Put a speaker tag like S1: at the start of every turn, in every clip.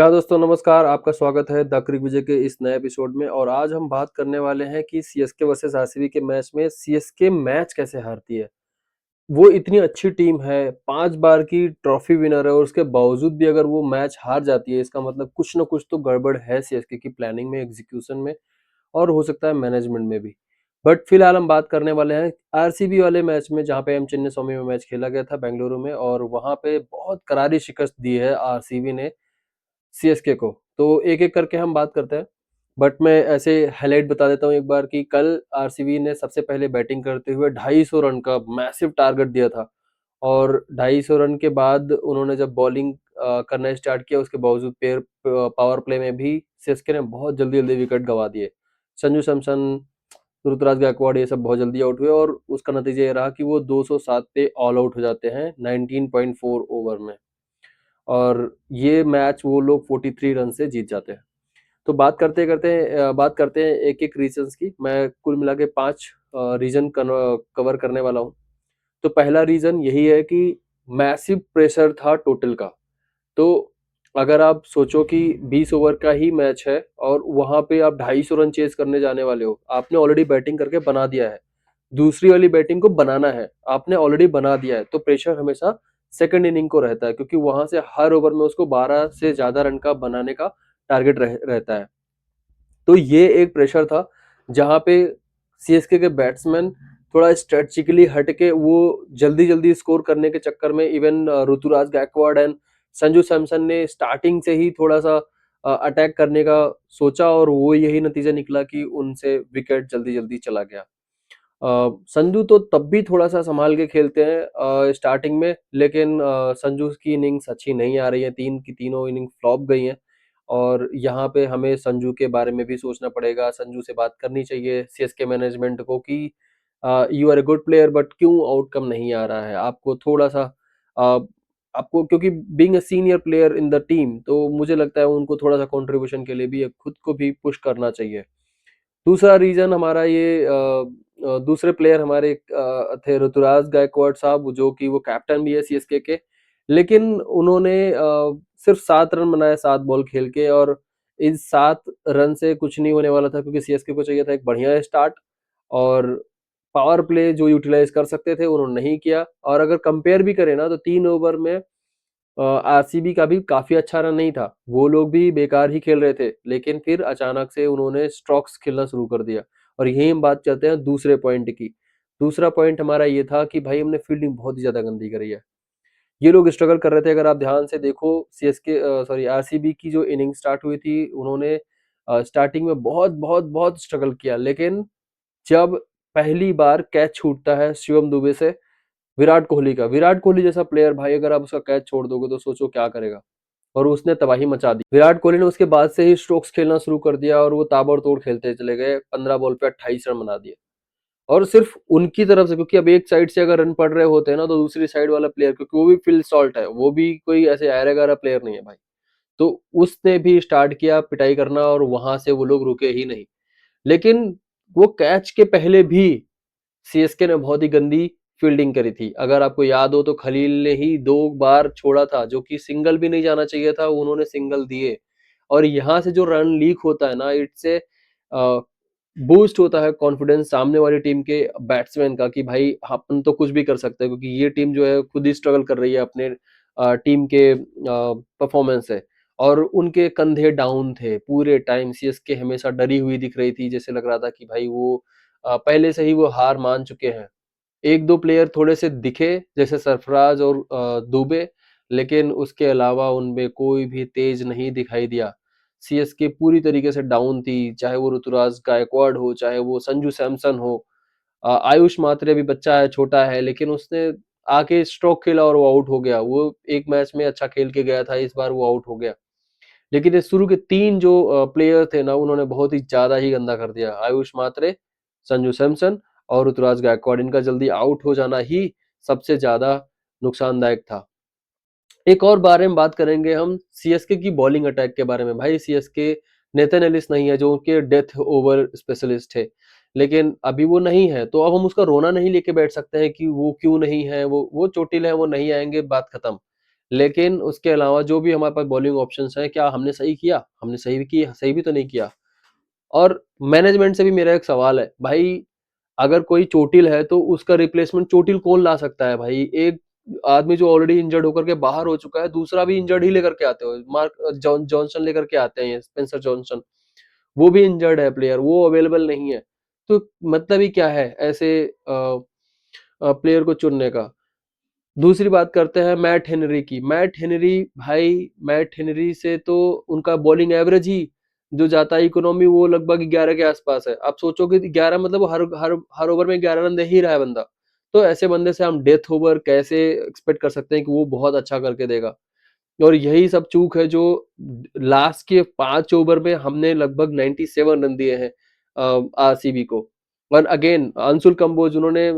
S1: दोस्तों नमस्कार, आपका स्वागत है द क्रिक विजय के इस नए एपिसोड में। और आज हम बात करने वाले हैं कि सीएसके वर्सेस आरसीबी के मैच में सीएसके मैच कैसे हारती है। वो इतनी अच्छी टीम है, 5 बार की ट्रॉफी विनर है और उसके बावजूद भी अगर वो मैच हार जाती है, इसका मतलब कुछ ना कुछ तो गड़बड़ है सीएसके की प्लानिंग में, एग्जीक्यूशन में और हो सकता है मैनेजमेंट में भी। बट फिलहाल हम बात करने वाले हैं आरसीबी वाले मैच में, जहाँ पे चेन्नई स्वामी में मैच खेला गया था बेंगलुरु में, और वहाँ पे बहुत करारी शिकस्त दी है आरसीबी ने सीएसके को। तो एक-एक करके हम बात करते हैं। बट मैं ऐसे हाइलाइट बता देता हूँ एक बार कि कल आरसीबी ने सबसे पहले बैटिंग करते हुए 250 रन का मैसिव टारगेट दिया था, और 250 रन के बाद उन्होंने जब बॉलिंग करना स्टार्ट किया, उसके बावजूद पावर प्ले में भी सीएसके ने बहुत जल्दी-जल्दी विकेट गँवा दिए। संजू सैमसन, ऋतुराज गायकवाड़ ये सब बहुत जल्दी आउट हुए, और उसका नतीजा ये रहा कि वो 207 पे ऑल आउट हो जाते हैं 19.4 ओवर में। और ये मैच वो लोग 43 रन से जीत जाते हैं। तो बात करते हैं एक-एक रीजंस की। मैं कुल मिला के 5 रीजन कवर करने वाला हूँ। तो पहला रीजन यही है कि मैसिव प्रेशर था टोटल का। तो अगर आप सोचो कि 20 ओवर का ही मैच है और वहाँ पे आप 250 रन चेज़ करने जाने वाले हो। आपने ऑलरेडी बैटिंग करके बना दिया है। दूसरी वाली बैटिंग को बनाना है, आपने ऑलरेडी बना दिया है, तो प्रेशर हमेशा सेकंड इनिंग को रहता है, क्योंकि वहां से हर ओवर में उसको 12 से ज्यादा रन का बनाने का टारगेट रहता है। तो ये एक प्रेशर था, जहां पे सीएसके के बैट्समैन थोड़ा स्ट्रेटजिकली हटके वो जल्दी जल्दी स्कोर करने के चक्कर में, इवन ऋतुराज गायकवाड़ एंड संजू सैमसन ने स्टार्टिंग से ही थोड़ा सा अटैक करने का सोचा, और वो यही नतीजा निकला कि उनसे विकेट जल्दी जल्दी चला गया। संजू तो तब भी थोड़ा-सा सँभाल के खेलते हैं स्टार्टिंग में, लेकिन संजू की इनिंग्स अच्छी नहीं आ रही है, 3 की तीनों इनिंग फ्लॉप गई हैं, और यहाँ पे हमें संजू के बारे में भी सोचना पड़ेगा। संजू से बात करनी चाहिए सीएसके मैनेजमेंट को कि you are a good player, but क्यों आउटकम नहीं आ रहा है? आपको थोड़ा-सा अ, आपको, क्योंकि being a senior player in the team, तो मुझे लगता है उनको थोड़ा-सा कंट्रीब्यूशन के लिए भी खुद को भी पुश करना चाहिए। दूसरा रीज़न हमारा दूसरे प्लेयर हमारे थे ऋतुराज गायकवाड़ साहब, जो कि वो कैप्टन भी है सीएसके के। लेकिन उन्होंने सिर्फ़ 7 रन बनाए 7 बॉल खेल के, और इस 7 रन से कुछ नहीं होने वाला था, क्योंकि सीएसके को चाहिए था एक बढ़िया स्टार्ट, और पावर प्ले जो यूटिलाइज़ कर सकते थे उन्होंने नहीं किया। और अगर कंपेयर भी करें ना, तो 3 ओवर में आरसीबी का भी काफ़ी अच्छा रन नहीं था। वो लोग भी बेकार ही खेल रहे थे, लेकिन फिर अचानक से उन्होंने स्ट्रोक्स खेलना शुरू कर दिया। और यही हम बात करते हैं दूसरे पॉइंट की। दूसरा पॉइंट हमारा ये था कि भाई हमने फील्डिंग बहुत ही ज़्यादा गंदी करी है। ये लोग स्ट्रगल कर रहे थे, अगर आप ध्यान से देखो, आरसीबी की जो इनिंग स्टार्ट हुई थी, उन्होंने स्टार्टिंग में बहुत स्ट्रगल किया। लेकिन जब पहली बार कैच छूटता है शिवम दुबे से, विराट कोहली जैसा प्लेयर, भाई अगर आप उसका कैच छोड़ दोगे तो सोचो क्या करेगा। और उसने तबाही मचा दी। विराट कोहली ने उसके बाद से ही स्ट्रोक्स खेलना शुरू कर दिया, और वो ताबड़तोड़ खेलते चले गए। 15 बॉल पे 28 रन बना दिए। और सिर्फ उनकी तरफ से, क्योंकि अब एक साइड से अगर रन पड़ रहे होते हैं ना, तो दूसरी साइड वाला प्लेयर, क्योंकि वो भी फिल सॉल्ट है, वो भी कोई ऐसे आयरा-गैरा प्लेयर नहीं है भाई। तो उसने भी स्टार्ट किया पिटाई करना, और वहां से वो लोग रुके ही नहीं। लेकिन वो कैच के पहले भी सीएसके ने बहुत ही गंदी फील्डिंग करी थी। अगर आपको याद हो, तो खलील ने ही 2 बार छोड़ा था, जो कि सिंगल भी नहीं जाना चाहिए था, उन्होंने सिंगल दिए। और यहाँ से जो रन लीक होता है ना, इससे बूस्ट होता है कॉन्फिडेंस सामने वाली टीम के बैट्समैन का, कि भाई अपन तो कुछ भी कर सकते हैं, क्योंकि ये टीम जो है खुद ही स्ट्रगल कर रही है अपने टीम के परफॉर्मेंस से। और उनके कंधे डाउन थे पूरे टाइम। सीएसके हमेशा डरी हुई दिख रही थी, जैसे लग रहा था कि भाई वो पहले से ही वो हार मान चुके हैं। 1-2 प्लेयर थोड़े से दिखे, जैसे सरफराज और दुबे, लेकिन उसके अलावा उनमें कोई भी तेज नहीं दिखाई दिया। सीएसके पूरी तरीके से डाउन थी, चाहे वो ऋतुराज गायकवाड़ हो, चाहे वो संजू सैमसन हो। आयुष मात्रे अभी बच्चा है, छोटा है, लेकिन उसने आके स्ट्रोक खेला और वो आउट हो गया। वो एक मैच में अच्छा खेल के गया था, इस बार वो आउट हो गया। लेकिन ये शुरू के 3 जो प्लेयर थे ना, उन्होंने बहुत ही ज़्यादा ही गंदा कर दिया। आयुष मात्रे, संजू सैमसन और ऋतुराज गायकवाड़, इनका जल्दी आउट हो जाना ही सबसे ज़्यादा नुकसानदायक था। एक और बारे में बात करेंगे हम सीएसके की बॉलिंग अटैक के बारे में। भाई सीएसके नेथन एलिस नहीं है, जो उनके डेथ ओवर स्पेशलिस्ट थे, लेकिन अभी वो नहीं है, तो अब हम उसका रोना नहीं लेके बैठ सकते हैं कि वो क्यों नहीं है, वो चोटिल है, वो नहीं आएँगे, बात खत्म। लेकिन उसके अलावा जो भी हमारे पास बॉलिंग ऑप्शंस हैं, क्या हमने सही किया? हमने सही भी किया, सही भी तो नहीं किया। और मैनेजमेंट से भी मेरा एक सवाल है, भाई अगर कोई चोटिल है तो उसका रिप्लेसमेंट चोटिल कौन ला सकता है भाई? एक आदमी जो ऑलरेडी इंजर्ड होकर के बाहर हो चुका है, दूसरा भी इंजर्ड ही लेकर के आते हो। मार्क जॉनसन लेकर के आते हैं, स्पेंसर जॉनसन, वो भी इंजर्ड है प्लेयर, वो अवेलेबल नहीं है। तो मतलब ही क्या है ऐसे प्लेयर को चुनने का? दूसरी बात करते हैं मैट हेनरी की। मैट हेनरी, भाई मैट हेनरी से तो उनका बॉलिंग एवरेज ही जो जाता है इकोनॉमी, वो लगभग 11 के आसपास है। आप सोचो कि 11 मतलब हर हर हर ओवर में 11 रन दे ही रहा है बंदा। तो ऐसे बंदे से हम डेथ ओवर कैसे एक्सपेक्ट कर सकते हैं कि वो बहुत अच्छा करके देगा? और यही सब चूक है जो लास्ट के 5 ओवर में हमने लगभग 97 रन दिए हैं आरसीबी को। और अगेन अंशुल कंबोज, उन्होंने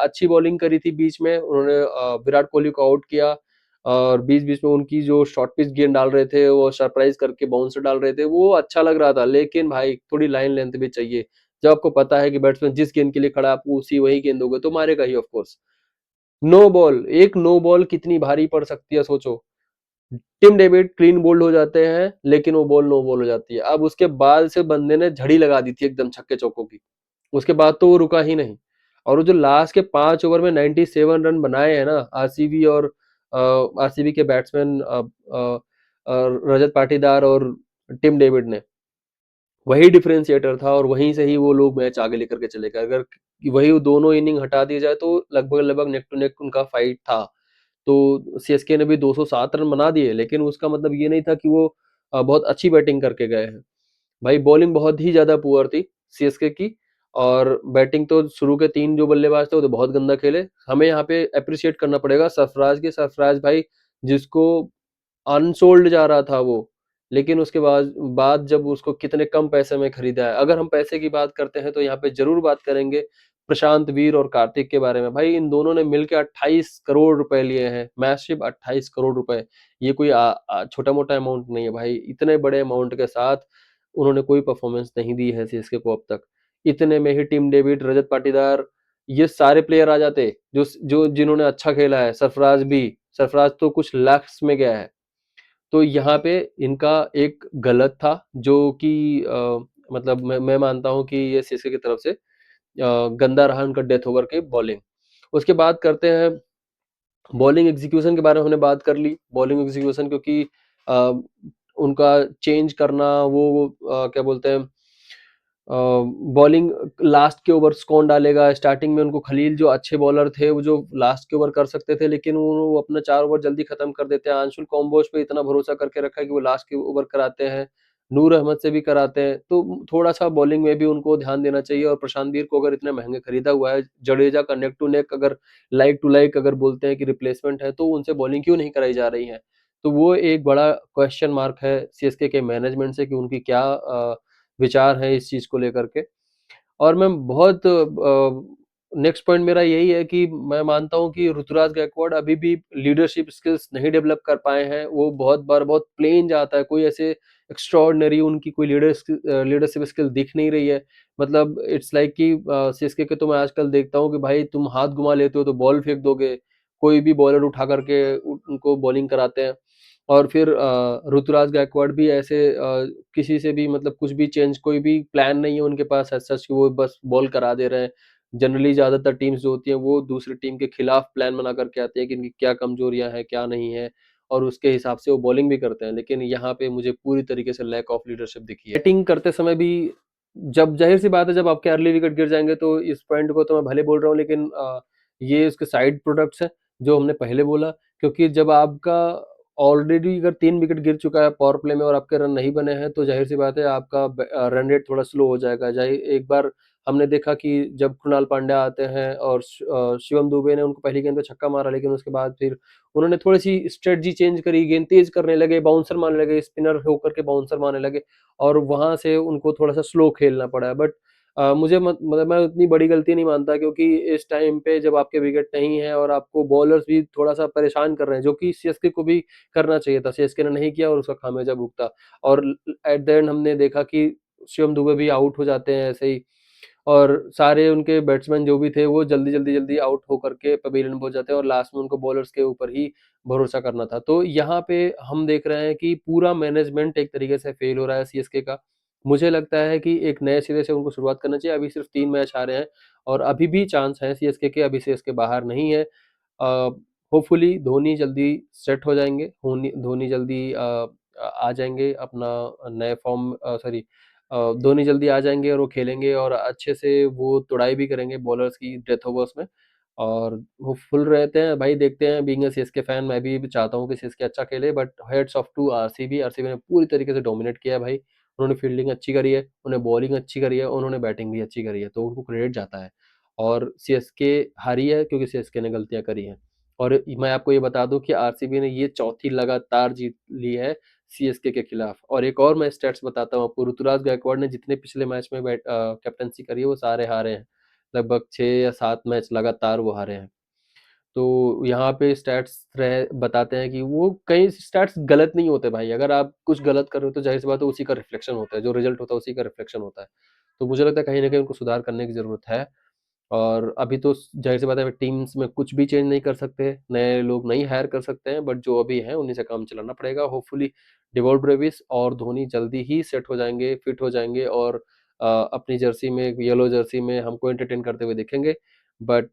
S1: अच्छी बॉलिंग करी थी बीच में, उन्होंने विराट कोहली को आउट किया और बीच-बीच में उनकी जो शॉर्ट पिच गेंद डाल रहे थे, वो सरप्राइज करके बाउंसर डाल रहे थे, वो अच्छा लग रहा था। लेकिन भाई थोड़ी लाइन लेंथ भी चाहिए। जब आपको पता है कि बैट्समैन जिस गेंद के लिए खड़ा है, आप उसी वही गेंद दोगे तो मारेगा ही ऑफ कोर्स। नो बॉल, एक नो बॉल कितनी भारी पड़ सकती है सोचो। टिम डेविड क्लीन बोल्ड हो जाते हैं, लेकिन वो बॉल नो बॉल हो जाती है। अब उसके बाद से बंदे ने झड़ी लगा दी थी एकदम छक्के चौकों की। उसके बाद तो वो रुका ही नहीं। और वो जो लास्ट के 5 ओवर में 97 रन बनाए हैं ना आरसीबी और आरसीबी के बैट्समैन रजत पाटीदार और टिम डेविड ने, वही डिफरेंशिएटर था और वहीं से ही वो लोग मैच आगे लेकर के चले गए। अगर वही दोनों इनिंग हटा दिया जाए तो लगभग-लगभग नेक टू नेक उनका फाइट था। तो सीएसके ने भी 207 रन बना दिए, लेकिन उसका मतलब ये नहीं था कि वो बहुत अच्छी बैटिंग करके गए हैं। भाई बॉलिंग बहुत ही ज़्यादा पुअर थी सीएसके की, और बैटिंग तो शुरू के 3 जो बल्लेबाज थे वो तो बहुत गंदा खेले। हमें यहाँ पे एप्रिशिएट करना पड़ेगा सरफराज के, सरफराज भाई जिसको अनसोल्ड जा रहा था वो, लेकिन उसके बाद जब उसको कितने कम पैसे में खरीदा है। अगर हम पैसे की बात करते हैं तो यहाँ पे ज़रूर बात करेंगे प्रशांत वीर और कार्तिक के बारे में। भाई इन दोनों ने मिलके 28 करोड़ रुपए लिए हैं, मैसिव 28 करोड़ रुपए। ये कोई छोटा-मोटा अमाउंट नहीं है भाई। इतने बड़े अमाउंट के साथ उन्होंने कोई परफॉर्मेंस नहीं दी है सीएसके को अब तक। इतने में ही टिम डेविड, रजत पाटीदार, ये सारे प्लेयर आ जाते जो जिन्होंने अच्छा खेला है। सरफराज भी, सरफराज तो कुछ लाख्स में गया है। तो यहाँ पे इनका एक गलत था जो कि मतलब मैं मानता हूँ कि ये सीएसके की तरफ से गंदा रहा उनका डेथ ओवर के बॉलिंग। उसके बाद करते हैं बॉलिंग एग्जीक्यूशन के बारे में। हमने बात कर ली बॉलिंग एग्जीक्यूशन, क्योंकि अ, उनका चेंज करना, वो क्या बोलते हैं, बॉलिंग लास्ट के ओवर्स कौन डालेगा। स्टार्टिंग में उनको खलील जो अच्छे बॉलर थे, वो जो लास्ट के ओवर कर सकते थे, लेकिन वो अपना 4 ओवर जल्दी खत्म कर देते हैं। अंशुल कॉम्बोज पे इतना भरोसा करके रखा है कि वो लास्ट के ओवर कराते हैं, नूर अहमद से भी कराते हैं। तो थोड़ा सा बॉलिंग में भी उनको ध्यान देना चाहिए। और प्रशांत वीर को अगर इतने महंगे खरीदा हुआ है, जडेजा का नेक टू नेक अगर लाइक टू लाइक अगर बोलते हैं कि रिप्लेसमेंट है, तो उनसे बॉलिंग क्यों नहीं कराई जा रही है? तो वो एक बड़ा क्वेश्चन मार्क है सीएसके के मैनेजमेंट से कि उनकी क्या विचार है इस चीज को लेकर के। और मैं बहुत नेक्स्ट पॉइंट मेरा यही है कि मैं मानता हूँ कि ऋतुराज गायकवाड़ अभी भी लीडरशिप स्किल्स नहीं डेवलप कर पाए हैं। वो बहुत बार बहुत प्लेन जाता है, कोई ऐसे एक्स्ट्राऑर्डिनरी उनकी कोई लीडरशिप स्किल दिख नहीं रही है। मतलब इट्स लाइक कि सीएसके के तो मैं आजकल देखता हूँ कि भाई तुम हाथ घुमा लेते हो तो बॉल फेंक दोगे, कोई भी बॉलर उठा करके उनको बॉलिंग कराते हैं। और फिर ऋतुराज गायकवाड़ भी ऐसे किसी से भी मतलब कुछ भी चेंज, कोई भी प्लान नहीं है उनके पास एज सच कि वो बस बॉल करा दे रहे हैं। जनरली ज़्यादातर टीम्स जो होती हैं वो दूसरी टीम के खिलाफ प्लान बना करके आती है कि इनकी क्या कमजोरियां हैं क्या नहीं है, और उसके हिसाब से वो बॉलिंग भी करते हैं। लेकिन यहाँ पे मुझे पूरी तरीके से लैक ऑफ लीडरशिप दिखी है। बैटिंग करते समय भी जब जाहिर सी बात है जब आपके अर्ली विकेट गिर जाएंगे तो इस पॉइंट को तो मैं भले बोल रहा हूँ, लेकिन ये उसके साइड प्रोडक्ट्स हैं जो हमने पहले बोला। क्योंकि जब आपका ऑलरेडी अगर 3 विकेट गिर चुका है पावर प्ले में और आपके रन नहीं बने हैं, तो ज़ाहिर-सी बात है आपका रन रेट थोड़ा स्लो हो जाएगा। जाहि एक बार हमने देखा कि जब कृणाल पांड्या आते हैं और शिवम दुबे ने उनको पहली गेंद पे छक्का मारा, लेकिन उसके बाद फिर उन्होंने थोड़ी-सी स्ट्रैटेजी चेंज करी, गेंद तेज़ करने लगे, बाउंसर मारने लगे, स्पिनर होकर के बाउंसर मारने लगे और वहाँ से उनको थोड़ा-सा स्लो खेलना पड़ा। बट मुझे मतलब मैं उतनी बड़ी गलती नहीं मानता, क्योंकि इस टाइम पे जब आपके विकेट नहीं है और आपको बॉलर्स भी थोड़ा-सा परेशान कर रहे हैं, जो कि सीएसके को भी करना चाहिए था। सीएसके ने नहीं किया और उसका खामियाजा भुगता। और एट द एंड हमने देखा कि शिवम दुबे भी आउट हो जाते हैं ऐसे ही। और सारे उनके बैट्समैन जो भी थे वो जल्दी आउट होकर के पवेलियन में पहुँच जाते हैं और लास्ट में उनको बॉलर्स के ऊपर ही भरोसा करना था। तो यहाँ पे हम देख रहे हैं कि पूरा मैनेजमेंट एक तरीके से फेल हो रहा है सीएसके का। मुझे लगता है कि एक नए सिरे से उनको शुरुआत करना चाहिए। अभी सिर्फ 3 मैच हारे हैं और अभी भी चांस है सीएसके के, अभी सीएसके बाहर नहीं है। होपफुली धोनी जल्दी सेट हो जाएँगे, धोनी जल्दी आ जाएँगे अपना नए फॉर्म सॉरी धोनी जल्दी आ जाएँगे और वो खेलेंगे और अच्छे से वो तुड़ाई भी करेंगे बॉलर्स की डेथ ओवर्स में और होपफुल रहते हैं। भाई देखते हैं, बीइंग अ सीएसके फैन मैं भी चाहता हूँ कि सीएसके अच्छा खेले, but hats off to RCB. RCB ने पूरी तरीके से डोमिनेट किया है भाई। उन्होंने फील्डिंग अच्छी करी है, उन्हें बॉलिंग अच्छी करी है, उन्होंने बैटिंग भी अच्छी करी है, तो उनको क्रेडिट जाता है। और सीएसके हारी है क्योंकि सीएसके ने गलतियाँ करी हैं। और मैं आपको ये बता दूँ कि आरसीबी ने ये चौथी लगातार जीत ली है सीएसके के खिलाफ। और एक और मैं स्टैट्स बताता हूँ आपको, ऋतुराज गायकवाड़ ने जितने पिछले मैच में कैप्टेंसी करी है वो सारे हारे हैं। लगभग 6 या 7 मैच लगातार वो हारे हैं। तो यहाँ पे स्टैट्स रह बताते हैं कि वो कई स्टैट्स गलत नहीं होते भाई। अगर आप कुछ गलत कर रहे हो तो ज़ाहिर-सी बात है उसी का रिफ्लेक्शन होता है, जो रिज़ल्ट होता है उसी का रिफ्लेक्शन होता है। तो मुझे लगता है कहीं न कहीं उनको सुधार करने की ज़रूरत है। और अभी तो ज़ाहिर-सी बात है टीम्स में कुछ भी चेंज नहीं कर सकते, नए लोग नहीं हायर कर सकते हैं, बट जो अभी हैं उन्हीं से काम चलाना पड़ेगा। होपफुली डेवॉल्ट ब्रेविस और धोनी जल्दी ही सेट हो जाएँगे, फिट हो जाएँगे और अपनी जर्सी में येलो जर्सी में हमको एंटरटेन करते हुए दिखेंगे। बट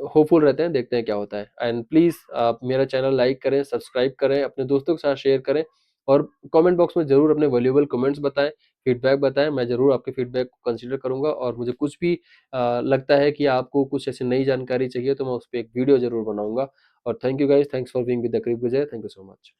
S1: होपफुल रहते हैं, देखते हैं क्या होता है। एंड प्लीज़ आप मेरा चैनल लाइक करें, सब्सक्राइब करें, अपने दोस्तों के साथ शेयर करें और कमेंट बॉक्स में ज़रूर अपने वैल्यूएबल कमेंट्स बताएँ, फीडबैक बताएँ। मैं ज़रूर आपके फीडबैक को कंसीडर करूँगा और मुझे कुछ भी लगता है कि आपको कुछ ऐसी नई जानकारी चाहिए तो मैं उस पे एक वीडियो ज़रूर बनाऊँगा। और thank you guys, thanks for being with the crick Vijay, thank you so much.